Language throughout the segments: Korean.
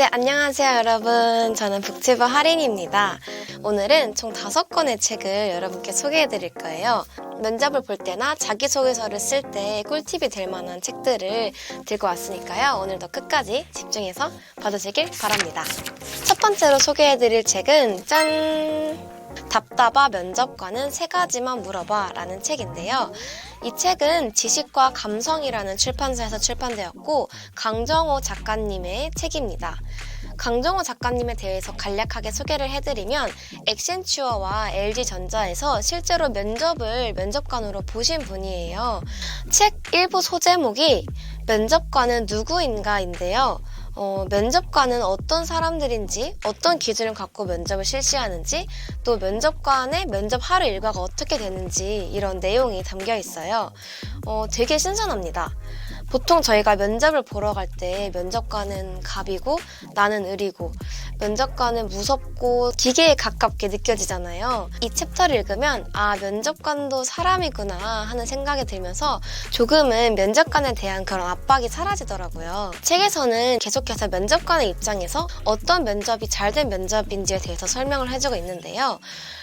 네, 안녕하세요 여러분. 저는 북튜버 하린입니다. 오늘은 총 5권의 책을 여러분께 소개해 드릴 거예요. 면접을 볼 때나 자기소개서를 쓸 때 꿀팁이 될 만한 책들을 들고 왔으니까요. 오늘도 끝까지 집중해서 봐주시길 바랍니다. 첫 번째로 소개해 드릴 책은 짠! 답답아 면접관은 3가지만 물어봐 라는 책인데요. 이 책은 지식과 감성이라는 출판사에서 출판되었고 강정호 작가님의 책입니다. 강정호 작가님에 대해서 간략하게 소개를 해드리면 액센추어와 LG전자에서 실제로 면접을 면접관으로 보신 분이에요. 책 일부 소제목이 면접관은 누구인가인데요. 면접관은 어떤 사람들인지, 어떤 기준을 갖고 면접을 실시하는지, 또 면접관의 면접 하루 일과가 어떻게 되는지 이런 내용이 담겨 있어요. 되게 신선합니다. 보통 저희가 면접을 보러 갈 때 면접관은 갑이고 나는 을이고 면접관은 무섭고 기계에 가깝게 느껴지잖아요. 이 챕터를 읽으면 아, 면접관도 사람이구나 하는 생각이 들면서 조금은 면접관에 대한 그런 압박이 사라지더라고요. 책에서는 계속해서 면접관의 입장에서 어떤 면접이 잘된 면접인지에 대해서 설명을 해주고 있는데요.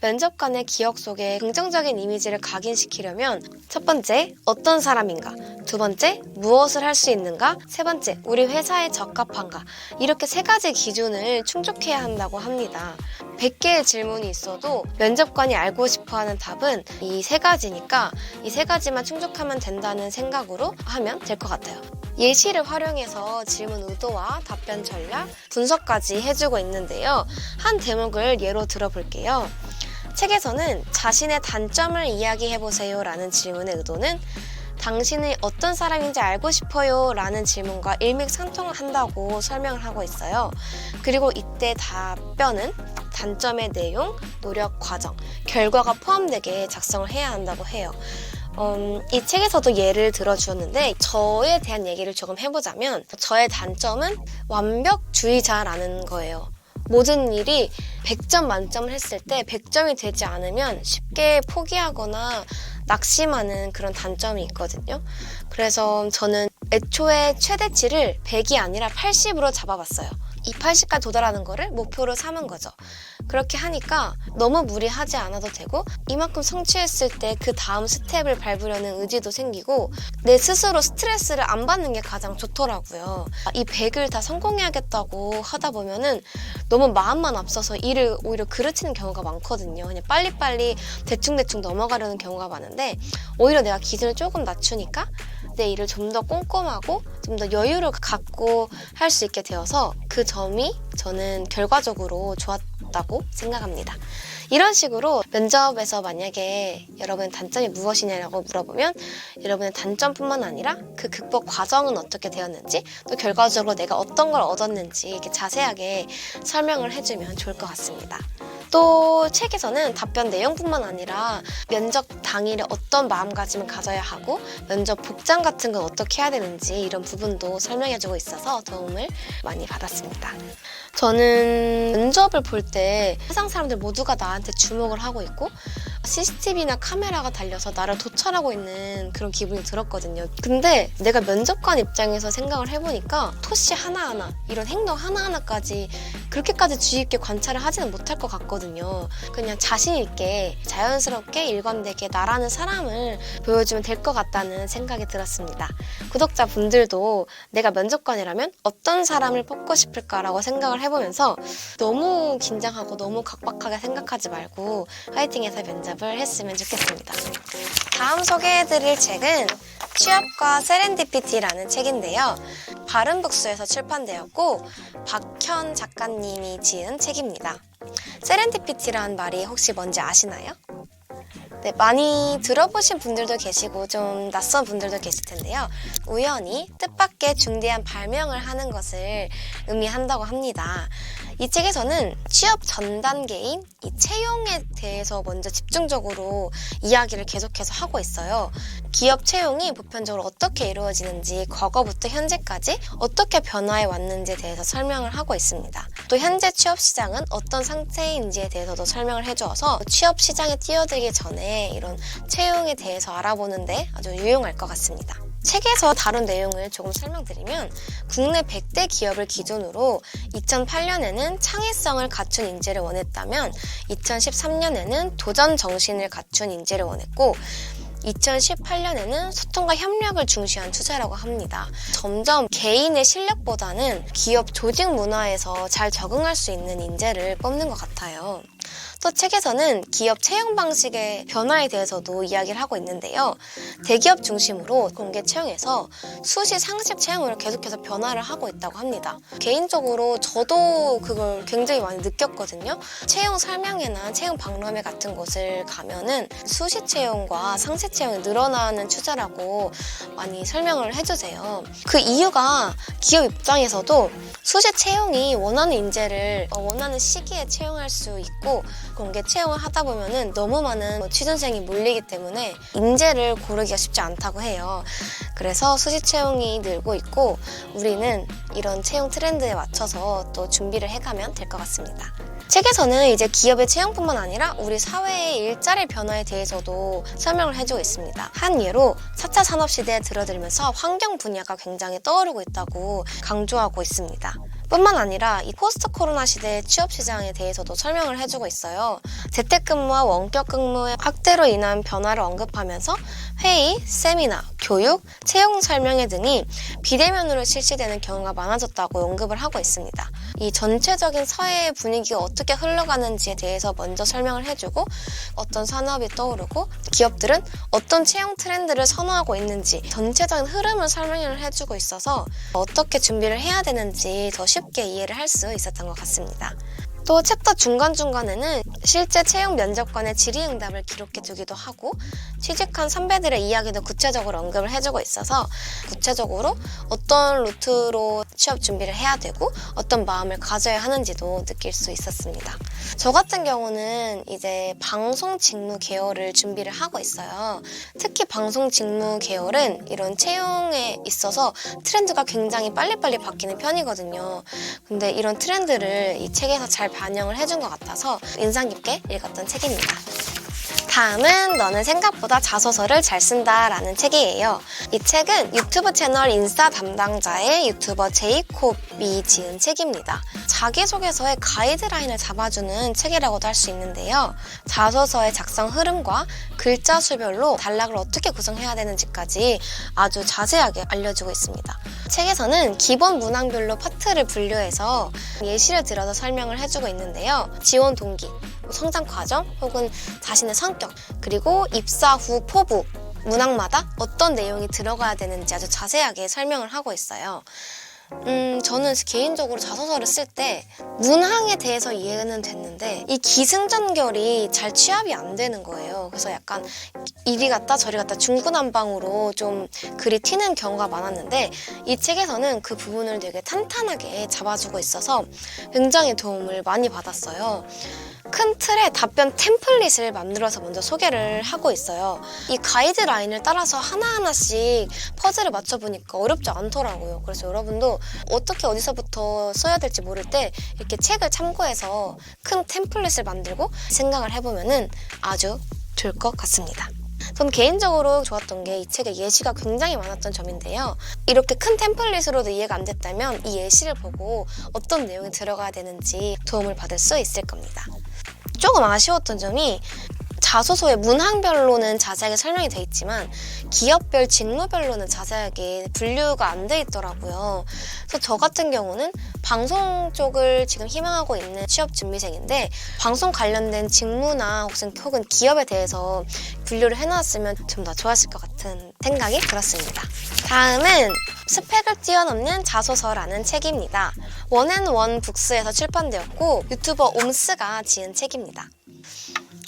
면접관의 기억 속에 긍정적인 이미지를 각인시키려면 첫 번째, 어떤 사람인가? 두 번째, 무엇을 할 수 있는가? 세 번째, 우리 회사에 적합한가? 이렇게 3가지 기준을 충족해야 한다고 합니다. 100개의 질문이 있어도 면접관이 알고 싶어하는 답은 이 3가지니까 이 3가지만 충족하면 된다는 생각으로 하면 될 것 같아요. 예시를 활용해서 질문 의도와 답변 전략, 분석까지 해주고 있는데요. 한 대목을 예로 들어볼게요. 책에서는 자신의 단점을 이야기해보세요 라는 질문의 의도는 당신이 어떤 사람인지 알고 싶어요 라는 질문과 일맥상통한다고 설명을 하고 있어요. 그리고 이때 답변은 단점의 내용, 노력 과정, 결과가 포함되게 작성을 해야 한다고 해요. 이 책에서도 예를 들어주었는데 저에 대한 얘기를 조금 해보자면 저의 단점은 완벽주의자라는 거예요. 모든 일이 100점 만점을 했을 때 100점이 되지 않으면 쉽게 포기하거나 낙심하는 그런 단점이 있거든요. 그래서 저는 애초에 최대치를 100이 아니라 80으로 잡아봤어요. 이 80까지 도달하는 거를 목표로 삼은 거죠. 그렇게 하니까 너무 무리하지 않아도 되고 이만큼 성취했을 때 그 다음 스텝을 밟으려는 의지도 생기고 내 스스로 스트레스를 안 받는 게 가장 좋더라고요. 이 100을 다 성공해야겠다고 하다 보면은 너무 마음만 앞서서 일을 오히려 그르치는 경우가 많거든요. 그냥 빨리빨리 대충대충 넘어가려는 경우가 많은데 오히려 내가 기준을 조금 낮추니까 내 일을 좀 더 꼼꼼하고 좀 더 여유를 갖고 할 수 있게 되어서 그 점이 저는 결과적으로 좋았다고 생각합니다. 이런 식으로 면접에서 만약에 여러분의 단점이 무엇이냐고 물어보면 여러분의 단점뿐만 아니라 그 극복 과정은 어떻게 되었는지 또 결과적으로 내가 어떤 걸 얻었는지 이렇게 자세하게 설명을 해주면 좋을 것 같습니다. 또 책에서는 답변 내용뿐만 아니라 면접 당일에 어떤 마음가짐을 가져야 하고 면접 복장 같은 건 어떻게 해야 되는지 이런 부분도 설명해주고 있어서 도움을 많이 받았습니다. 저는 면접을 볼 때 세상 사람들 모두가 나한테 주목을 하고 있고 CCTV나 카메라가 달려서 나를 도찰하고 있는 그런 기분이 들었거든요. 근데 내가 면접관 입장에서 생각을 해보니까 토시 하나하나 이런 행동 하나하나까지 그렇게까지 주의 깊게 관찰을 하지는 못할 것 같거든요. 그냥 자신 있게 자연스럽게 일관되게 나라는 사람을 보여주면 될 것 같다는 생각이 들었습니다. 구독자분들도 내가 면접관이라면 어떤 사람을 뽑고 싶을까라고 생각을 해보면서 너무 긴장하고 너무 각박하게 생각하지 말고 화이팅해서 면접을 했으면 좋겠습니다. 다음 소개해드릴 책은 취업과 세렌디피티라는 책인데요. 바른북스에서 출판되었고 박현 작가님이 지은 책입니다. 세렌디피티라는 말이 혹시 뭔지 아시나요? 네, 많이 들어보신 분들도 계시고 좀 낯선 분들도 계실 텐데요. 우연히 뜻밖의 중대한 발명을 하는 것을 의미한다고 합니다. 이 책에서는 취업 전 단계인 이 채용에 대해서 먼저 집중적으로 이야기를 계속해서 하고 있어요. 기업 채용이 보편적으로 어떻게 이루어지는지 과거부터 현재까지 어떻게 변화해 왔는지에 대해서 설명을 하고 있습니다. 또 현재 취업 시장은 어떤 상태인지에 대해서도 설명을 해주어서 취업 시장에 뛰어들기 전에 이런 채용에 대해서 알아보는데 아주 유용할 것 같습니다. 책에서 다룬 내용을 조금 설명드리면 국내 100대 기업을 기준으로 2008년에는 창의성을 갖춘 인재를 원했다면 2013년에는 도전 정신을 갖춘 인재를 원했고 2018년에는 소통과 협력을 중시한 추세라고 합니다. 점점 개인의 실력보다는 기업 조직 문화에서 잘 적응할 수 있는 인재를 뽑는 것 같아요. 또 책에서는 기업 채용 방식의 변화에 대해서도 이야기를 하고 있는데요. 대기업 중심으로 공개 채용에서 수시 상습 채용으로 계속해서 변화를 하고 있다고 합니다. 개인적으로 저도 그걸 굉장히 많이 느꼈거든요. 채용 설명회나 채용 박람회 같은 곳을 가면은 수시 채용과 상습 채용이 늘어나는 추세라고 많이 설명을 해주세요. 그 이유가 기업 입장에서도 수시 채용이 원하는 인재를 원하는 시기에 채용할 수 있고 공개 채용을 하다 보면은 너무 많은 취준생이 몰리기 때문에 인재를 고르기가 쉽지 않다고 해요. 그래서 수시 채용이 늘고 있고 우리는 이런 채용 트렌드에 맞춰서 또 준비를 해가면 될 것 같습니다. 책에서는 이제 기업의 채용뿐만 아니라 우리 사회의 일자리 변화에 대해서도 설명을 해주고 있습니다. 한 예로 4차 산업시대에 들어들면서 환경 분야가 굉장히 떠오르고 있다고 강조하고 있습니다. 뿐만 아니라 이 포스트 코로나 시대의 취업 시장에 대해서도 설명을 해주고 있어요. 재택근무와 원격 근무의 확대로 인한 변화를 언급하면서 회의, 세미나, 교육, 채용 설명회 등이 비대면으로 실시되는 경우가 많아졌다고 언급을 하고 있습니다. 이 전체적인 사회의 분위기가 어떻게 흘러가는지에 대해서 먼저 설명을 해주고 어떤 산업이 떠오르고 기업들은 어떤 채용 트렌드를 선호하고 있는지 전체적인 흐름을 설명을 해주고 있어서 어떻게 준비를 해야 되는지 더 쉽게 이해를 할 수 있었던 것 같습니다. 또 챕터 중간중간에는 실제 채용 면접관의 질의응답을 기록해두기도 하고 취직한 선배들의 이야기도 구체적으로 언급을 해주고 있어서 구체적으로 어떤 루트로 취업 준비를 해야 되고 어떤 마음을 가져야 하는지도 느낄 수 있었습니다. 저 같은 경우는 이제 방송 직무 계열을 준비를 하고 있어요. 특히 방송 직무 계열은 이런 채용에 있어서 트렌드가 굉장히 빨리빨리 바뀌는 편이거든요. 근데 이런 트렌드를 이 책에서 잘 반영을 해준 것 같아서 인상 깊게 읽었던 책입니다. 다음은 너는 생각보다 자소서를 잘 쓴다 라는 책이에요. 이 책은 유튜브 채널 인싸 담당자의 유튜버 제이콥이 지은 책입니다. 자기소개서의 가이드라인을 잡아주는 책이라고도 할 수 있는데요. 자소서의 작성 흐름과 글자 수별로 단락을 어떻게 구성해야 되는지까지 아주 자세하게 알려주고 있습니다. 책에서는 기본 문항별로 파트를 분류해서 예시를 들어서 설명을 해주고 있는데요. 지원 동기, 성장 과정 혹은 자신의 성격 그리고 입사 후 포부 문항마다 어떤 내용이 들어가야 되는지 아주 자세하게 설명을 하고 있어요. 저는 개인적으로 자소서를 쓸 때 문항에 대해서 이해는 됐는데 이 기승전결이 잘 취합이 안 되는 거예요. 그래서 약간 이리 갔다 저리 갔다 중구난방으로 좀 글이 튀는 경우가 많았는데 이 책에서는 그 부분을 되게 탄탄하게 잡아주고 있어서 굉장히 도움을 많이 받았어요. 큰 틀의 답변 템플릿을 만들어서 먼저 소개를 하고 있어요. 이 가이드라인을 따라서 하나하나씩 퍼즐을 맞춰보니까 어렵지 않더라고요. 그래서 여러분도 어떻게 어디서부터 써야 될지 모를 때 이렇게 책을 참고해서 큰 템플릿을 만들고 생각을 해보면 아주 좋을 것 같습니다. 전 개인적으로 좋았던 게 이 책에 예시가 굉장히 많았던 점인데요. 이렇게 큰 템플릿으로도 이해가 안 됐다면 이 예시를 보고 어떤 내용이 들어가야 되는지 도움을 받을 수 있을 겁니다. 조금 아쉬웠던 점이 자소서의 문항별로는 자세하게 설명이 돼 있지만 기업별 직무별로는 자세하게 분류가 안 돼 있더라고요. 그래서 저 같은 경우는 방송 쪽을 지금 희망하고 있는 취업 준비생인데 방송 관련된 직무나 혹은 기업에 대해서 분류를 해놨으면 좀 더 좋았을 것 같은 생각이 들었습니다. 다음은 스펙을 뛰어넘는 자소서라는 책입니다. 원앤원 북스에서 출판되었고 유튜버 옴스가 지은 책입니다.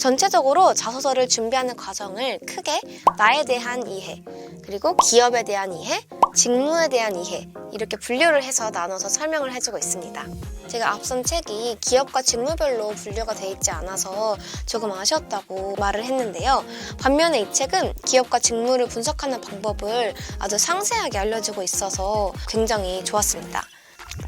전체적으로 자소서를 준비하는 과정을 크게 나에 대한 이해, 그리고 기업에 대한 이해, 직무에 대한 이해 이렇게 분류를 해서 나눠서 설명을 해주고 있습니다. 제가 앞선 책이 기업과 직무별로 분류가 돼 있지 않아서 조금 아쉬웠다고 말을 했는데요. 반면에 이 책은 기업과 직무를 분석하는 방법을 아주 상세하게 알려주고 있어서 굉장히 좋았습니다.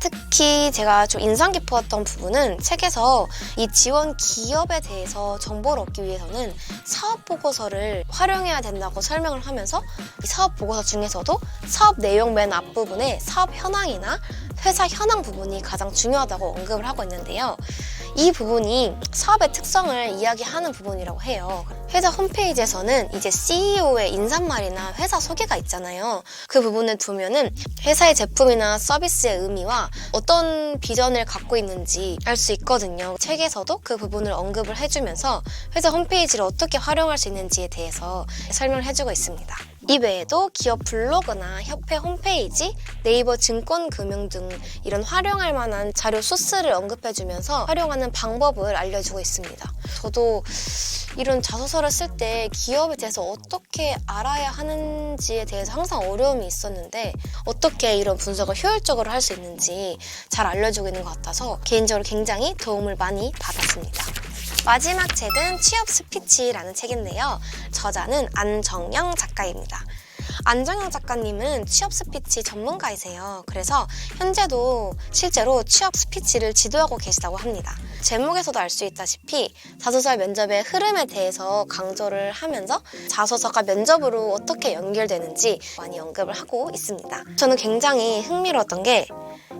특히 제가 좀 인상 깊었던 부분은 책에서 이 지원 기업에 대해서 정보를 얻기 위해서는 사업 보고서를 활용해야 된다고 설명을 하면서 이 사업 보고서 중에서도 사업 내용 맨 앞부분에 사업 현황이나 회사 현황 부분이 가장 중요하다고 언급을 하고 있는데요. 이 부분이 사업의 특성을 이야기하는 부분이라고 해요. 회사 홈페이지에서는 이제 CEO의 인사말이나 회사 소개가 있잖아요. 그 부분을 보면은 회사의 제품이나 서비스의 의미와 어떤 비전을 갖고 있는지 알 수 있거든요. 책에서도 그 부분을 언급을 해주면서 회사 홈페이지를 어떻게 활용할 수 있는지에 대해서 설명을 해주고 있습니다. 이 외에도 기업 블로그나 협회 홈페이지, 네이버 증권금융 등 이런 활용할 만한 자료 소스를 언급해주면서 활용하는 방법을 알려주고 있습니다. 저도 이런 자소서를 쓸 때 기업에 대해서 어떻게 알아야 하는지에 대해서 항상 어려움이 있었는데 어떻게 이런 분석을 효율적으로 할 수 있는지 잘 알려주고 있는 것 같아서 개인적으로 굉장히 도움을 많이 받았습니다. 마지막 책은 취업 스피치라는 책인데요. 저자는 안정영 작가입니다. 안정영 작가님은 취업 스피치 전문가이세요. 그래서 현재도 실제로 취업 스피치를 지도하고 계시다고 합니다. 제목에서도 알 수 있다시피 자소서 면접의 흐름에 대해서 강조를 하면서 자소서가 면접으로 어떻게 연결되는지 많이 언급을 하고 있습니다. 저는 굉장히 흥미로웠던 게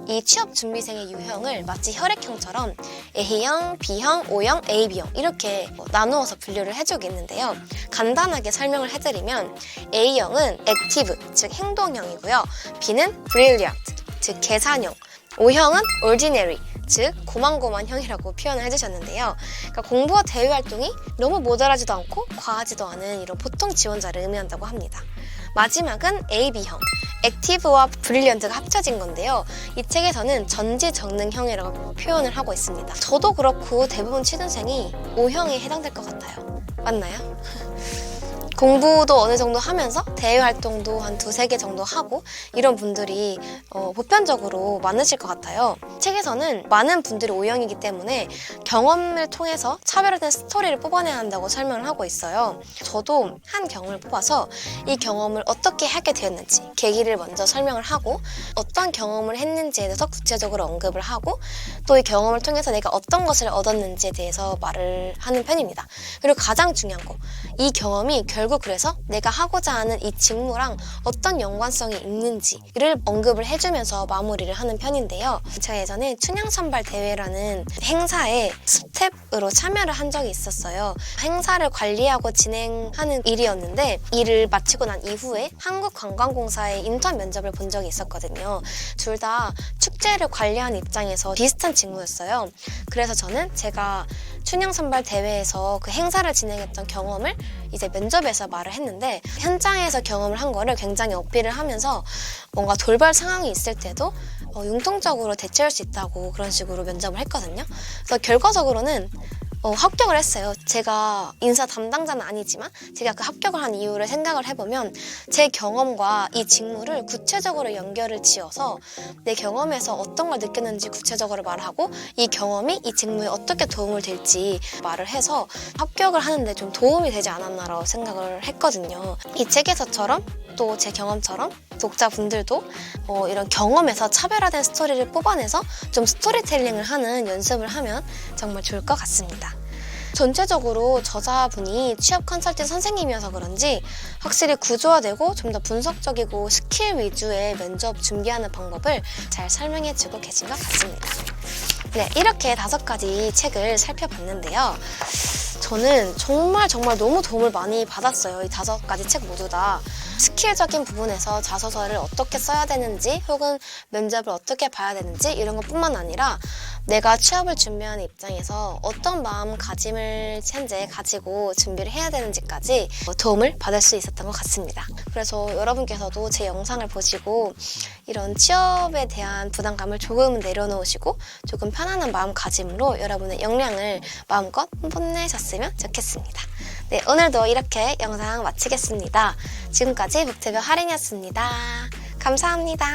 이 취업 준비생의 유형을 마치 혈액형처럼 A형, B형, O형, AB형 이렇게 나누어서 분류를 해주고 있는데요. 간단하게 설명을 해드리면 A형은 액티브, 즉 행동형이고요. B는 brilliant, 즉 계산형. O형은 ordinary, 즉 고만고만형이라고 표현을 해주셨는데요. 그러니까 공부와 대외 활동이 너무 모자라지도 않고 과하지도 않은 이런 보통 지원자를 의미한다고 합니다. 마지막은 AB형, 액티브와 브릴리언트가 합쳐진 건데요. 이 책에서는 전지전능형이라고 표현을 하고 있습니다. 저도 그렇고 대부분 취준생이 O형에 해당될 것 같아요. 맞나요? 공부도 어느 정도 하면서 대외 활동도 한 2-3개 정도 하고 이런 분들이 보편적으로 많으실 것 같아요. 책에서는 많은 분들이 O형이기 때문에 경험을 통해서 차별화된 스토리를 뽑아내야 한다고 설명을 하고 있어요. 저도 한 경험을 뽑아서 이 경험을 어떻게 하게 되었는지 계기를 먼저 설명을 하고 어떤 경험을 했는지에 대해서 구체적으로 언급을 하고 또 이 경험을 통해서 내가 어떤 것을 얻었는지에 대해서 말을 하는 편입니다. 그리고 가장 중요한 거, 이 경험이 결국 그래서 내가 하고자 하는 이 직무랑 어떤 연관성이 있는지를 언급을 해주면서 마무리를 하는 편인데요. 제가 예전에 춘향선발 대회라는 행사에 스텝으로 참여를 한 적이 있었어요. 행사를 관리하고 진행하는 일이었는데 일을 마치고 난 이후에 한국관광공사에 인턴 면접을 본 적이 있었거든요. 둘 다 축제를 관리하는 입장에서 비슷한 직무였어요. 그래서 저는 제가 춘향선발 대회에서 그 행사를 진행했던 경험을 이제 면접에서 말을 했는데 현장에서 경험을 한 거를 굉장히 어필을 하면서 뭔가 돌발 상황이 있을 때도 융통적으로 대처할 수 있다고 그런 식으로 면접을 했거든요. 그래서 결과적으로는 합격을 했어요. 제가 인사 담당자는 아니지만 제가 그 합격을 한 이유를 생각을 해보면 제 경험과 이 직무를 구체적으로 연결을 지어서 내 경험에서 어떤 걸 느꼈는지 구체적으로 말하고 이 경험이 이 직무에 어떻게 도움을 될지 말을 해서 합격을 하는데 좀 도움이 되지 않았나라고 생각을 했거든요. 이 책에서처럼 또 제 경험처럼 독자분들도 이런 경험에서 차별화된 스토리를 뽑아내서 좀 스토리텔링을 하는 연습을 하면 정말 좋을 것 같습니다. 전체적으로 저자분이 취업 컨설팅 선생님이어서 그런지 확실히 구조화되고 좀 더 분석적이고 스킬 위주의 면접 준비하는 방법을 잘 설명해주고 계신 것 같습니다. 네, 이렇게 5가지 책을 살펴봤는데요. 저는 정말 너무 도움을 많이 받았어요. 이 5가지 책 모두 다. 스킬적인 부분에서 자소서를 어떻게 써야 되는지 혹은 면접을 어떻게 봐야 되는지 이런 것뿐만 아니라 내가 취업을 준비하는 입장에서 어떤 마음가짐을 현재 가지고 준비를 해야 되는지까지 도움을 받을 수 있었던 것 같습니다. 그래서 여러분께서도 제 영상을 보시고 이런 취업에 대한 부담감을 조금 내려놓으시고 조금 편안한 마음가짐으로 여러분의 역량을 마음껏 뽐내셨으면 좋겠습니다. 네, 오늘도 이렇게 영상 마치겠습니다. 지금까지 북튜버 하린이었습니다. 감사합니다.